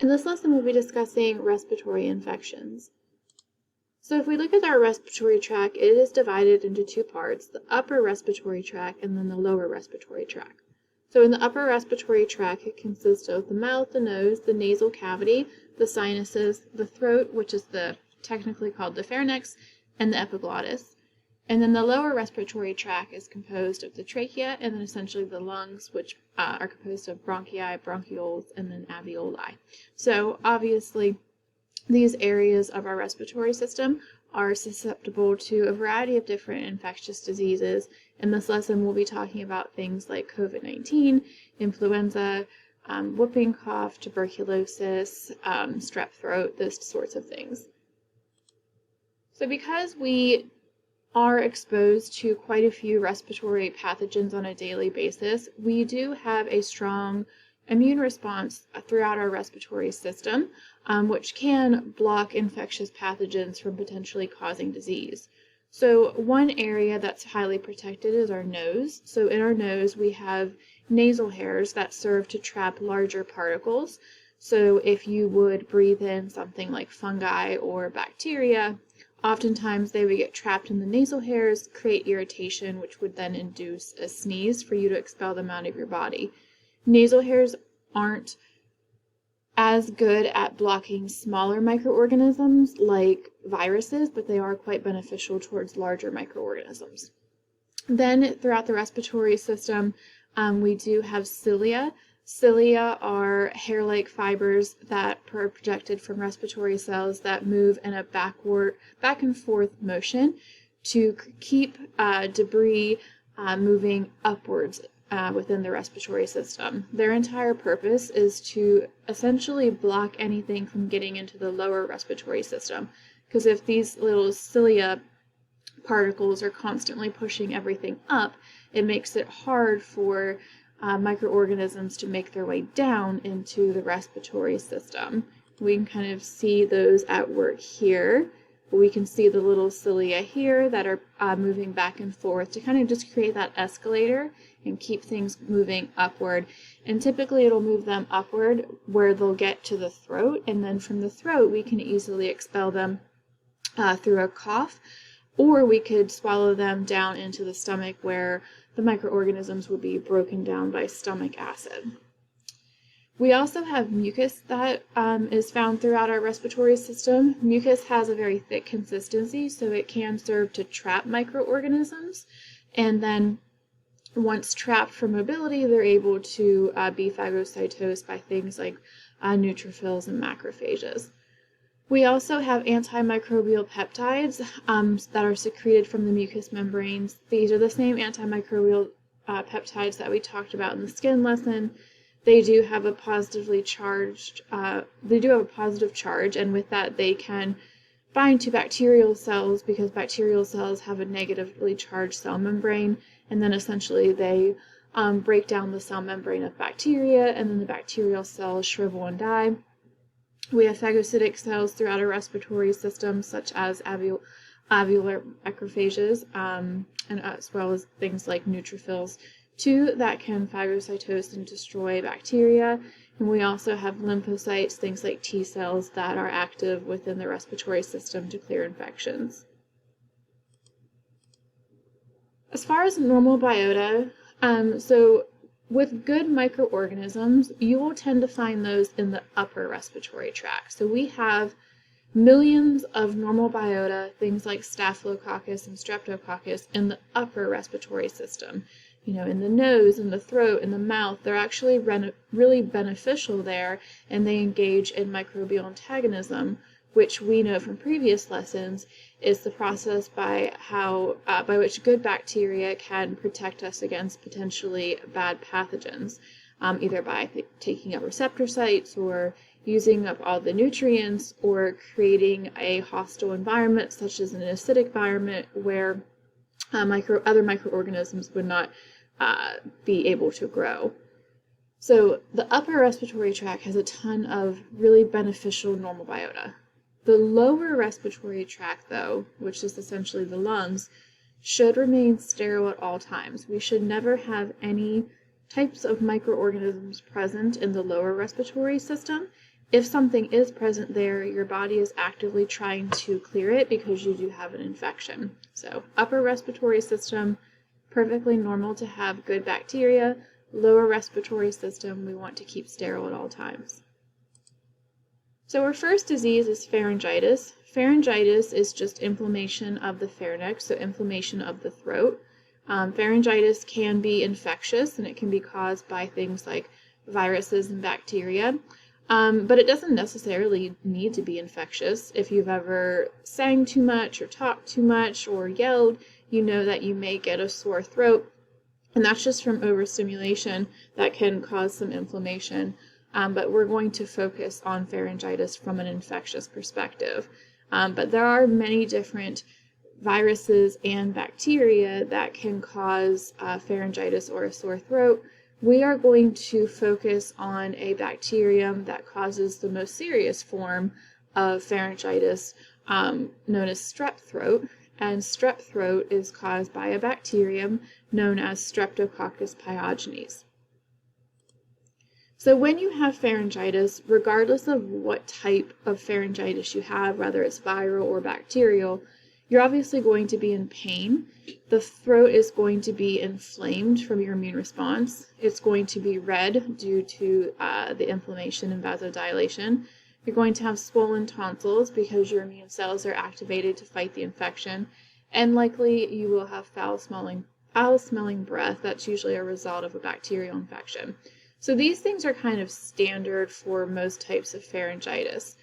In this lesson, we'll be discussing respiratory infections. So if we look at our respiratory tract, it is divided into two parts, the upper respiratory tract and then the lower respiratory tract. So in the upper respiratory tract, it consists of the mouth, the nose, the nasal cavity, the sinuses, the throat, which is technically called the pharynx, and the epiglottis. And then the lower respiratory tract is composed of the trachea and then essentially the lungs, which are composed of bronchi, bronchioles, and then alveoli. So obviously, these areas of our respiratory system are susceptible to a variety of different infectious diseases. In this lesson, we'll be talking about things like COVID-19, influenza, whooping cough, tuberculosis, strep throat, those sorts of things. So because we are exposed to quite a few respiratory pathogens on a daily basis, we do have a strong immune response throughout our respiratory system, which can block infectious pathogens from potentially causing disease. So one area that's highly protected is our nose. So in our nose, we have nasal hairs that serve to trap larger particles. So if you would breathe in something like fungi or bacteria, oftentimes they would get trapped in the nasal hairs, create irritation, which would then induce a sneeze for you to expel them out of your body. Nasal hairs aren't as good at blocking smaller microorganisms like viruses, but they are quite beneficial towards larger microorganisms. Then throughout the respiratory system, we do have cilia. Cilia are hair-like fibers that are projected from respiratory cells that move in a back and forth motion to keep debris moving upwards within the respiratory system. Their entire purpose is to essentially block anything from getting into the lower respiratory system, because if these little cilia particles are constantly pushing everything up, it makes it hard for microorganisms to make their way down into the respiratory system. We can kind of see those at work here. We can see the little cilia here that are moving back and forth to kind of just create that escalator and keep things moving upward. And typically it'll move them upward where they'll get to the throat, and then from the throat we can easily expel them through a cough, or we could swallow them down into the stomach where the microorganisms would be broken down by stomach acid. We also have mucus that is found throughout our respiratory system. Mucus has a very thick consistency, so it can serve to trap microorganisms, and then once trapped for mobility, they're able to be phagocytosed by things like neutrophils and macrophages. We also have antimicrobial peptides that are secreted from the mucous membranes. These are the same antimicrobial peptides that we talked about in the skin lesson. They do have a positive charge, and with that they can bind to bacterial cells because bacterial cells have a negatively charged cell membrane, and then essentially they break down the cell membrane of bacteria, and then the bacterial cells shrivel and die. We have phagocytic cells throughout our respiratory system, such as alveolar macrophages, and as well as things like neutrophils, too, that can phagocytose and destroy bacteria. And we also have lymphocytes, things like T cells, that are active within the respiratory system to clear infections. As far as normal biota, so with good microorganisms, you will tend to find those in the upper respiratory tract. So we have millions of normal biota, things like Staphylococcus and Streptococcus, in the upper respiratory system. You know, in the nose, in the throat, in the mouth, they're actually really beneficial there, and they engage in microbial antagonism, which we know from previous lessons is the process by which good bacteria can protect us against potentially bad pathogens, either by taking up receptor sites or using up all the nutrients or creating a hostile environment such as an acidic environment where other microorganisms would not be able to grow. So the upper respiratory tract has a ton of really beneficial normal biota. The lower respiratory tract, though, which is essentially the lungs, should remain sterile at all times. We should never have any types of microorganisms present in the lower respiratory system, if something is present there, your body is actively trying to clear it because you do have an infection. So upper respiratory system, perfectly normal to have good bacteria. Lower respiratory system, we want to keep sterile at all times. So our first disease is pharyngitis. Pharyngitis is just inflammation of the pharynx, so inflammation of the throat. Pharyngitis can be infectious, and it can be caused by things like viruses and bacteria. But it doesn't necessarily need to be infectious. If you've ever sang too much or talked too much or yelled, you know that you may get a sore throat, and that's just from overstimulation that can cause some inflammation. But we're going to focus on pharyngitis from an infectious perspective. But there are many different viruses and bacteria that can cause pharyngitis or a sore throat. We are going to focus on a bacterium that causes the most serious form of pharyngitis, known as strep throat. And strep throat is caused by a bacterium known as Streptococcus pyogenes. So when you have pharyngitis, regardless of what type of pharyngitis you have, whether it's viral or bacterial, you're obviously going to be in pain. The throat is going to be inflamed from your immune response. It's going to be red due to the inflammation and vasodilation. You're going to have swollen tonsils because your immune cells are activated to fight the infection. And likely you will have foul-smelling breath. That's usually a result of a bacterial infection. So these things are kind of standard for most types of pharyngitis.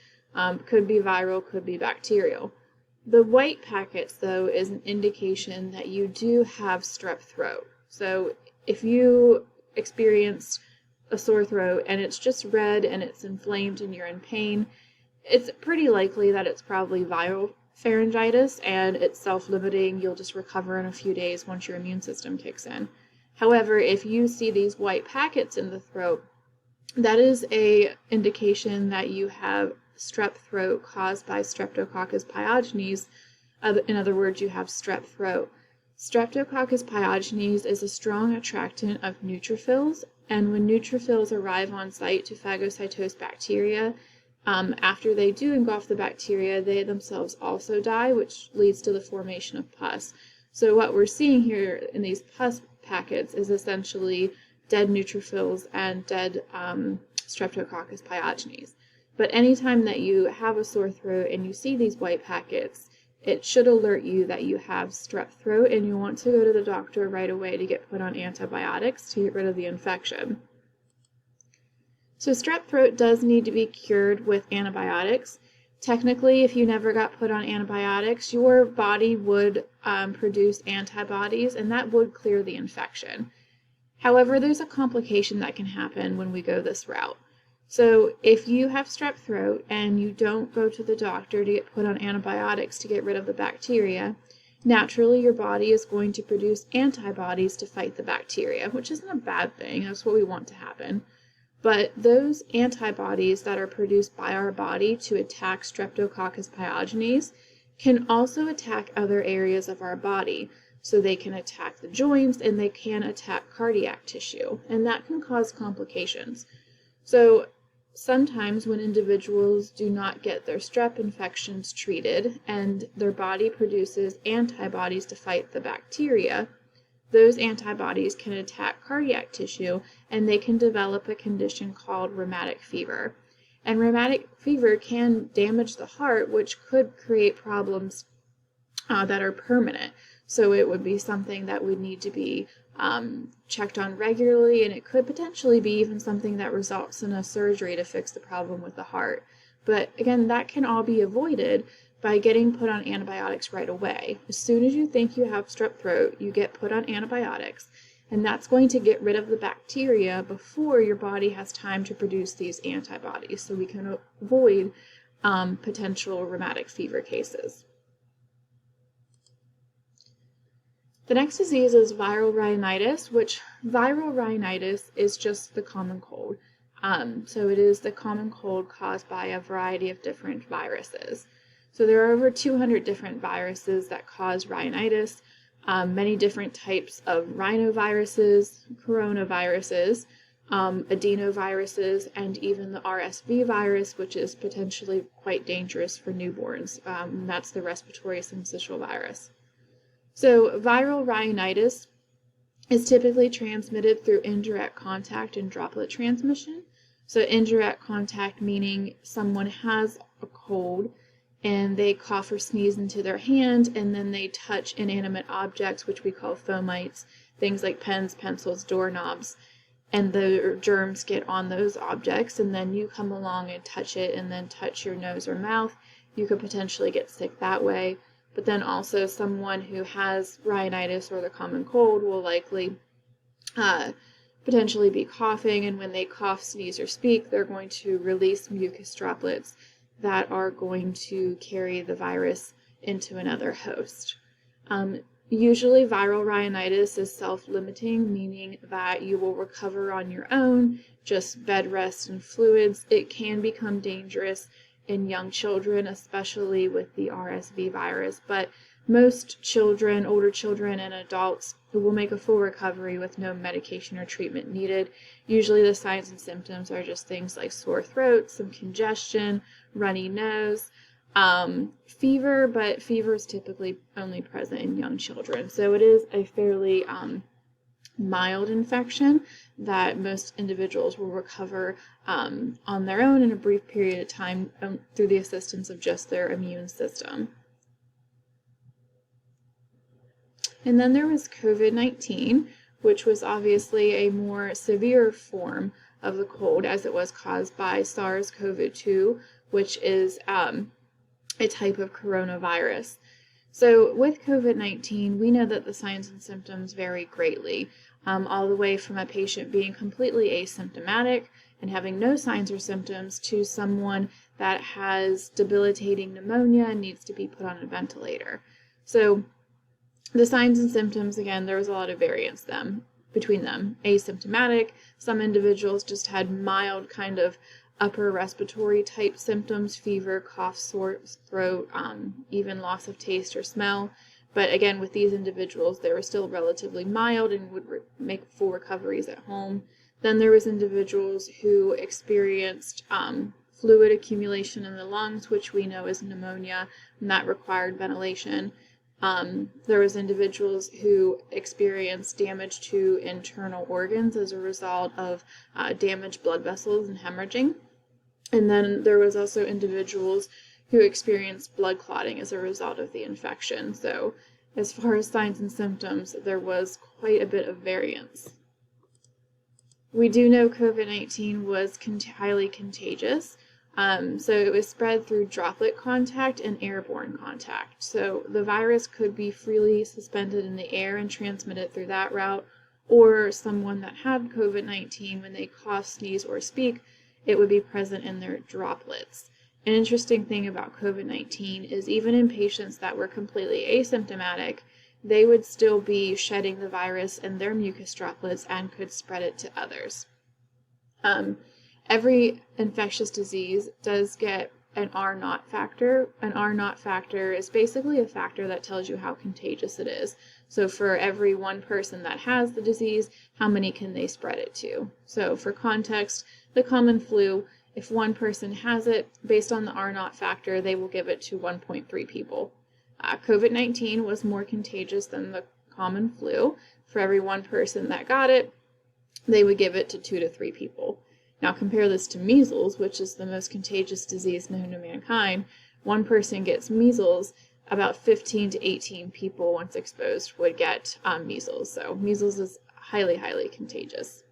Could be viral, could be bacterial. The white packets, though, is an indication that you do have strep throat. So if you experienced a sore throat and it's just red and it's inflamed and you're in pain, it's pretty likely that it's probably viral pharyngitis and it's self-limiting. You'll just recover in a few days once your immune system kicks in. However, if you see these white packets in the throat, that is an indication that you have strep throat caused by Streptococcus pyogenes. In other words, you have strep throat. Streptococcus pyogenes is a strong attractant of neutrophils, and when neutrophils arrive on site to phagocytose bacteria, after they do engulf the bacteria, they themselves also die, which leads to the formation of pus. So what we're seeing here in these pus packets is essentially dead neutrophils and dead Streptococcus pyogenes. But anytime that you have a sore throat and you see these white packets, it should alert you that you have strep throat and you want to go to the doctor right away to get put on antibiotics to get rid of the infection. So strep throat does need to be cured with antibiotics. Technically, if you never got put on antibiotics, your body would produce antibodies and that would clear the infection. However, there's a complication that can happen when we go this route. So if you have strep throat and you don't go to the doctor to get put on antibiotics to get rid of the bacteria, naturally your body is going to produce antibodies to fight the bacteria, which isn't a bad thing. That's what we want to happen. But those antibodies that are produced by our body to attack Streptococcus pyogenes can also attack other areas of our body. So they can attack the joints and they can attack cardiac tissue, and that can cause complications. So sometimes when individuals do not get their strep infections treated and their body produces antibodies to fight the bacteria, those antibodies can attack cardiac tissue and they can develop a condition called rheumatic fever. And rheumatic fever can damage the heart, which could create problems that are permanent. So it would be something that would need to be checked on regularly, and it could potentially be even something that results in a surgery to fix the problem with the heart. But again, that can all be avoided by getting put on antibiotics right away. As soon as you think you have strep throat, you get put on antibiotics, and that's going to get rid of the bacteria before your body has time to produce these antibodies, so we can avoid potential rheumatic fever cases. The next disease is viral rhinitis, which viral rhinitis is just the common cold. So it is the common cold caused by a variety of different viruses. So there are over 200 different viruses that cause rhinitis, many different types of rhinoviruses, coronaviruses. adenoviruses, and even the RSV virus, which is potentially quite dangerous for newborns. That's the respiratory syncytial virus. So viral rhinitis is typically transmitted through indirect contact and droplet transmission. So indirect contact meaning someone has a cold and they cough or sneeze into their hand, and then they touch inanimate objects, which we call fomites, things like pens, pencils, doorknobs, and the germs get on those objects, and then you come along and touch it and then touch your nose or mouth. You could potentially get sick that way. But then also someone who has rhinitis or the common cold will likely potentially be coughing, and when they cough, sneeze, or speak, they're going to release mucus droplets that are going to carry the virus into another host. Usually viral rhinitis is self-limiting, meaning that you will recover on your own, just bed rest and fluids. It can become dangerous in young children, especially with the RSV virus, but most children, older children, and adults will make a full recovery with no medication or treatment needed. Usually the signs and symptoms are just things like sore throat, some congestion, runny nose, fever, but fever is typically only present in young children. So it is a fairly mild infection that most individuals will recover on their own in a brief period of time through the assistance of just their immune system. And then there was COVID-19, which was obviously a more severe form of the cold, as it was caused by SARS-CoV-2, which is a type of coronavirus. So with COVID-19, we know that the signs and symptoms vary greatly, all the way from a patient being completely asymptomatic and having no signs or symptoms to someone that has debilitating pneumonia and needs to be put on a ventilator. So the signs and symptoms, again, there was a lot of variance between them. Asymptomatic, some individuals just had mild kind of upper respiratory type symptoms, fever, cough, sore throat, even loss of taste or smell. But again, with these individuals, they were still relatively mild and would make full recoveries at home. Then there was individuals who experienced fluid accumulation in the lungs, which we know is pneumonia, and that required ventilation. There was individuals who experienced damage to internal organs as a result of damaged blood vessels and hemorrhaging. And then there was also individuals who experienced blood clotting as a result of the infection. So as far as signs and symptoms, there was quite a bit of variance. We do know COVID-19 was highly contagious. So it was spread through droplet contact and airborne contact. So the virus could be freely suspended in the air and transmitted through that route, or someone that had COVID-19, when they cough, sneeze, or speak, it would be present in their droplets. An interesting thing about COVID-19 is even in patients that were completely asymptomatic, they would still be shedding the virus in their mucus droplets and could spread it to others. Every infectious disease does get an R0 factor. An R0 factor is basically a factor that tells you how contagious it is. So for every one person that has the disease, how many can they spread it to? So for context, the common flu, if one person has it, based on the R0 factor, they will give it to 1.3 people. COVID-19 was more contagious than the common flu. For every one person that got it, they would give it to 2 to 3 people. Now compare this to measles, which is the most contagious disease known to mankind. One person gets measles, about 15 to 18 people, once exposed, would get measles. So measles is highly, highly contagious.